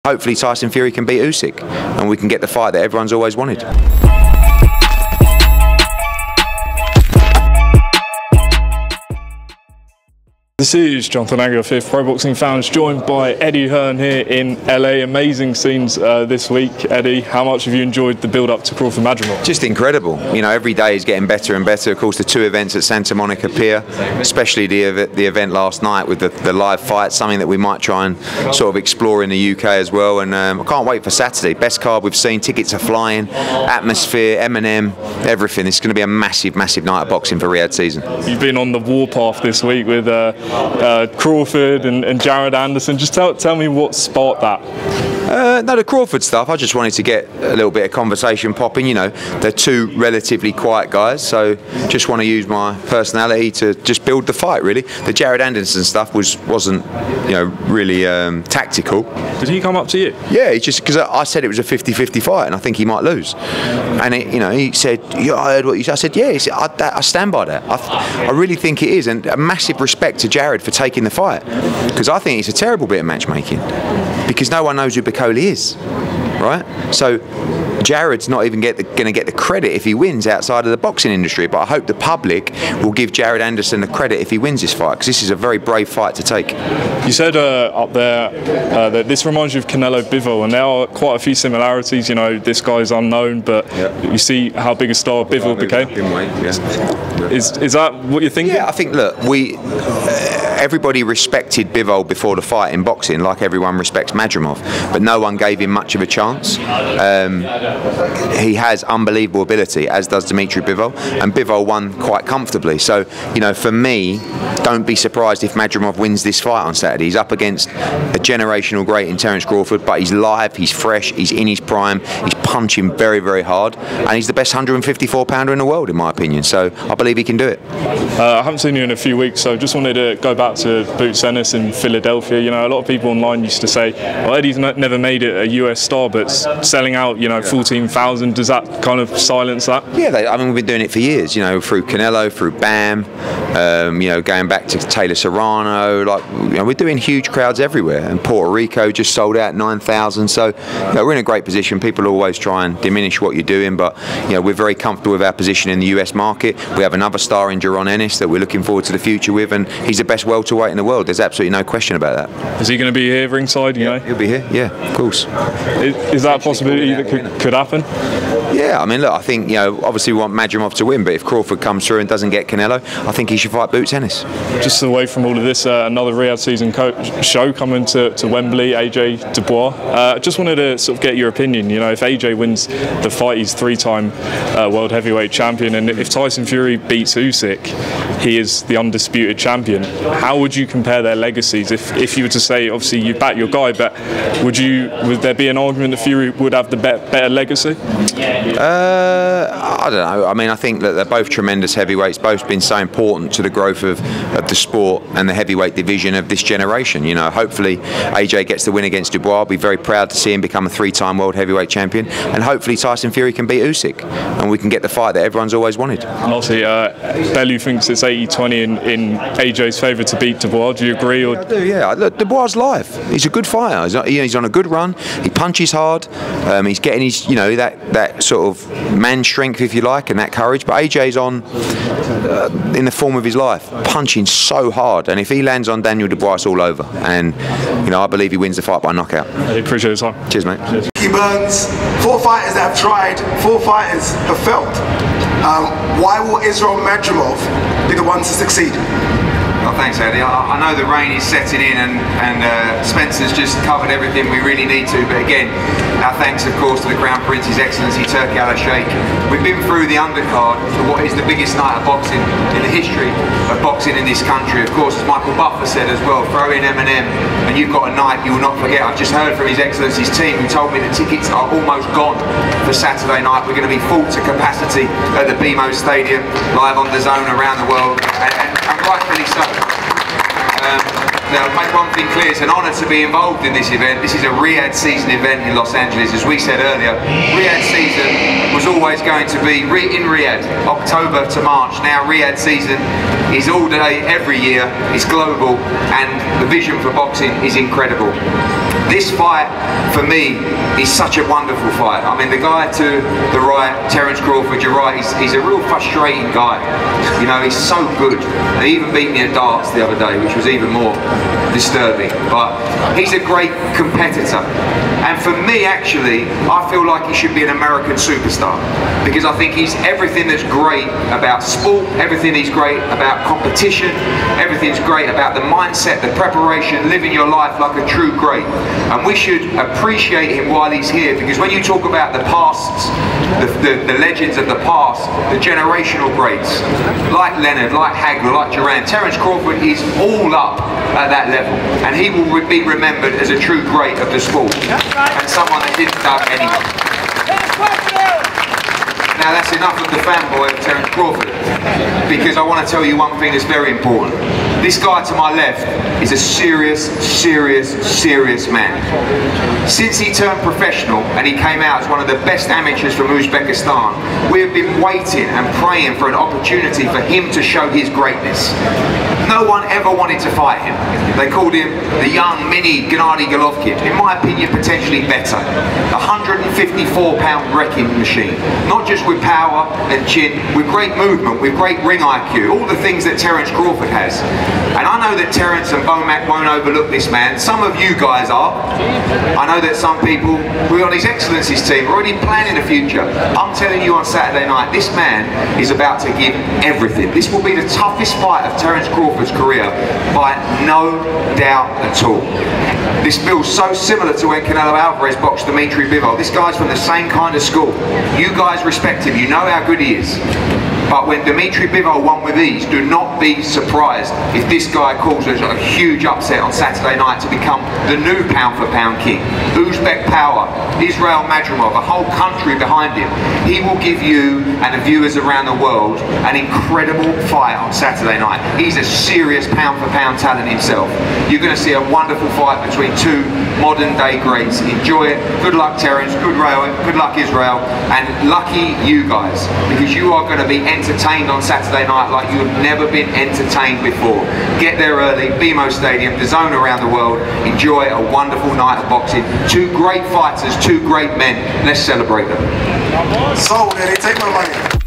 Hopefully Tyson Fury can beat Usyk and we can get the fight that everyone's always wanted. This is Jonathan Aguilar, Fifth Pro Boxing Fans, joined by Eddie Hearn here in LA. Amazing scenes this week. Eddie, how much have you enjoyed the build-up to Crawford Madrimov? Just incredible. You know, every day is getting better and better. Of course, the two events at Santa Monica Pier, especially the event last night with the live fight, something that we might try and sort of explore in the UK as well. And I can't wait for Saturday. Best card we've seen. Tickets are flying. Atmosphere, M&M, everything. It's going to be a massive, massive night of boxing for Riyadh season. You've been on the warpath this week with Crawford and Jared Anderson. Just tell me what sparked that. No, the Crawford stuff, I just wanted to get a little bit of conversation popping. You know, they're two relatively quiet guys, so just want to use my personality to just build the fight, really. The Jared Anderson stuff wasn't, you know, really tactical. Did he come up to you? Yeah, just because I said it was a 50-50 fight and I think he might lose. And, you know, he said, yeah, I heard what you said. I said, yeah, I stand by that. I really think it is. And a massive respect to Jared for taking the fight, because I think it's a terrible bit of matchmaking, because no one knows who Bellew is, right? So Jared's not even going to get the credit if he wins outside of the boxing industry, but I hope the public will give Jared Anderson the credit if he wins this fight, because this is a very brave fight to take. You said up there that this reminds you of Canelo Bivol, and there are quite a few similarities. You know, this guy's unknown, but you see how big a star Bivol became. Is that what you're thinking? Yeah, I think, look, everybody respected Bivol before the fight in boxing, like everyone respects Madrimov, but no one gave him much of a chance. He has unbelievable ability, as does Dimitri Bivol, and Bivol won quite comfortably. So, you know, for me, don't be surprised if Madrimov wins this fight on Saturday. He's up against a generational great in Terence Crawford, but he's live, he's fresh, he's in his prime, he's punching very, very hard, and he's the best 154-pounder in the world, in my opinion. So I believe he can do it. I haven't seen you in a few weeks, so just wanted to go back to Boots Ennis in Philadelphia. You know, a lot of people online used to say, well, Eddie's never made it a US star, but selling out, you know, 14,000, does that kind of silence that? Yeah, I mean, we've been doing it for years, you know, through Canelo, through Bam, you know, going back to Taylor Serrano. Like, you know, we're doing huge crowds everywhere, and Puerto Rico just sold out 9,000. So, you know, we're in a great position. People always try and diminish what you're doing, but, you know, we're very comfortable with our position in the US market. We have another star in Jaron Ennis that we're looking forward to the future with, and he's the best welterweight in the world. There's absolutely no question about that. Is he going to be here ringside? You know, he'll be here. Yeah, of course. Is that a possibility that could happen? Yeah, I mean, look, I think, you know, obviously we want Madrimov to win, but if Crawford comes through and doesn't get Canelo, I think he should fight Boots Ennis. Just away from all of this, another Riyadh season show coming to Wembley, AJ Dubois. Just wanted to sort of get your opinion. You know, if AJ wins the fight, he's three-time world heavyweight champion, and if Tyson Fury beats Usyk, he is the undisputed champion. How would you compare their legacies? If you were to say, obviously you back your guy, but would there be an argument that Fury would have the better legacy? I don't know. I mean, I think that they're both tremendous heavyweights, both been so important to the growth of the sport and the heavyweight division of this generation. You know, hopefully AJ gets the win against Dubois. I'll be very proud to see him become a three-time world heavyweight champion, and hopefully Tyson Fury can beat Usyk and we can get the fight that everyone's always wanted. Obviously, Bellew thinks it's 80-20 in AJ's favour to beat Dubois. Do you agree? Or? Yeah, I do, yeah. Look, Dubois' live. He's a good fighter. He's on a good run. He punches hard. He's getting his, you know, that sort of man strength, if you like, and that courage. But AJ's on in the form of his life, punching so hard. And if he lands on Daniel Dubois, it's all over. And, you know, I believe he wins the fight by knockout. I appreciate your time. Cheers, mate. Cheers. He Burns, 4 fighters that have tried, 4 fighters have failed. Why will Israil Madrimov be the one to succeed? Well, thanks, Eddie. I know the rain is setting in, and Spencer's just covered everything we really need to. But again, our thanks, of course, to the Crown Prince, His Excellency Turki Al-Sheikh. We've been through the undercard for what is the biggest night of boxing in the history of boxing in this country. Of course, as Michael Buffer said as well, throw in M&M and you've got a night you will not forget. I've just heard from His Excellency's team who told me the tickets are almost gone for Saturday night. We're going to be full to capacity at the BMO Stadium, live on the zone around the world, and rightfully so. Now, make one thing clear, it's an honour to be involved in this event. This is a Riyadh season event in Los Angeles. As we said earlier, Riyadh season was always going to be in Riyadh, October to March. Now Riyadh season is all day, every year, it's global, and the vision for boxing is incredible. This fight, for me, is such a wonderful fight. I mean, the guy to the right, Terence Crawford, you're right, he's a real frustrating guy. You know, he's so good. He even beat me at darts the other day, which was even more disturbing. But he's a great competitor. And for me, actually, I feel like he should be an American superstar. Because I think he's everything that's great about sport, everything he's great about competition, everything's great about the mindset, the preparation, living your life like a true great. And we should appreciate him while he's here, because when you talk about the pasts, the legends of the past, the generational greats, like Leonard, like Hagler, like Duran, Terence Crawford is all up at that level. And he will be remembered as a true great of the sport. And someone that didn't dub anyone. Now that's enough of the fanboy of Terence Crawford, because I want to tell you one thing that's very important. This guy to my left is a serious man. Since he turned professional and he came out as one of the best amateurs from Uzbekistan, we have been waiting and praying for an opportunity for him to show his greatness. No one ever wanted to fight him. They called him the young mini Gennady Golovkin. In my opinion, potentially better. 154-pound wrecking machine. Not just with power and chin, with great movement, with great ring IQ, all the things that Terence Crawford has. And I know that Terence and Bomac won't overlook this man. Some of you guys are. I know that some people who are on his Excellencies team are already planning the future. I'm telling you on Saturday night, this man is about to give everything. This will be the toughest fight of Terence Crawford's career, by no doubt at all. This feels so similar to when Canelo Alvarez boxed Dimitri Bivol. This guy's from the same kind of school. You guys respect him, you know how good he is. But when Dimitri Bivol won with ease, do not be surprised if this guy causes a huge upset on Saturday night to become the new pound-for-pound king. Uzbek power, Israil Madrimov, a whole country behind him. He will give you and the viewers around the world an incredible fight on Saturday night. He's a serious pound-for-pound talent himself. You're going to see a wonderful fight between two modern-day greats. Enjoy it. Good luck, Terence. Good luck, Israil. And lucky you guys, because you are going to be entertained on Saturday night like you've never been entertained before. Get there early, BMO Stadium, the zone around the world. Enjoy a wonderful night of boxing. Two great fighters, two great men. Let's celebrate them. So, Eddie, take my money.